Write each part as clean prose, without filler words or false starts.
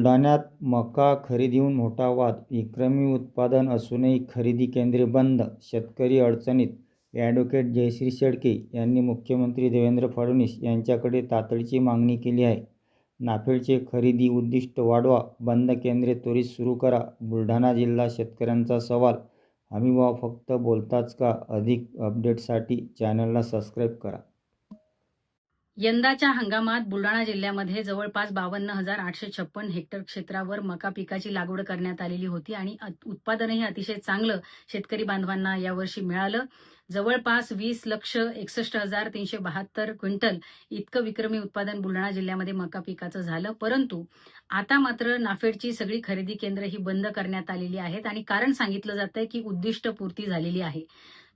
बुलढाण्यात मका खरेदीहून मोठा वाद, विक्रमी उत्पादन असूनही खरेदी केंद्रे बंद, शेतकरी अडचणीत. ॲडव्होकेट जयश्री शेळके यांनी मुख्यमंत्री देवेंद्र फडणवीस यांच्याकडे तातडीची मागणी केली आहे. नाफेडचे खरेदी उद्दिष्ट वाढवा, बंद केंद्रे त्वरित सुरू करा. बुलढाणा जिल्हा शेतकऱ्यांचा सवाल. हमीभाव फक्त बोलताच का? अधिक अपडेट्ससाठी चॅनलला सबस्क्राईब करा. यंदाच्या हंगामात बुलढाणा जिल्ह्यामध्ये जवळपास 52,856 हेक्टर क्षेत्रावर मका पिकाची लागवड करण्यात आलेली होती आणि उत्पादनही अतिशय चांगलं शेतकरी बांधवांना यावर्षी मिळालं. जवळपास 20,61,372 क्विंटल इतकं विक्रमी उत्पादन बुलढाणा जिल्ह्यामध्ये मका पिकाचं झालं. परंतु आता मात्र नाफेडची सगळी खरेदी केंद्र ही बंद करण्यात आलेली आहेत आणि कारण सांगितलं जातंय की उद्दिष्ट पूर्ती झालेली आहे.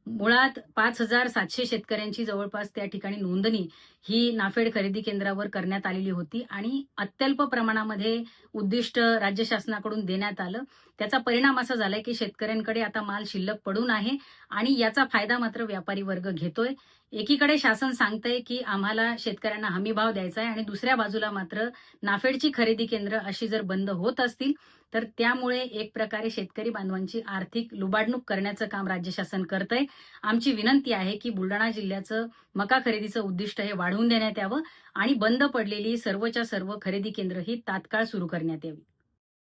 मुळात 5,700 शेतकऱ्यांची जवळपास त्या ठिकाणी नोंदणी ही नाफेड खरेदी केंद्रावर करण्यात आलेली होती आणि अत्यल्प प्रमाणामध्ये उद्दिष्ट राज्य शासनाकडून देण्यात आलं. त्याचा परिणाम असा झालाय की शेतकऱ्यांकडे आता माल शिल्लक पडून आहे आणि याचा फायदा मात्र व्यापारी वर्ग घेतोय. एकीकडे शासन सांगतंय की आम्हाला शेतकऱ्यांना हमीभाव द्यायचा आहे आणि दुसऱ्या बाजूला मात्र नाफेडची खरेदी केंद्र अशी जर बंद होत असतील तर त्यामुळे एक प्रकारे शेतकरी बांधवांची आर्थिक लुबाडणूक करण्याचं काम राज्य शासन करतंय. आमची विनंती आहे की बुलढाणा जिल्ह्याचं मका खरेदीचं उद्दिष्ट हे वाढवून देण्यात यावं आणि बंद पडलेली सर्वच्या सर्व खरेदी केंद्र ही तात्काळ सुरू करण्यात यावी.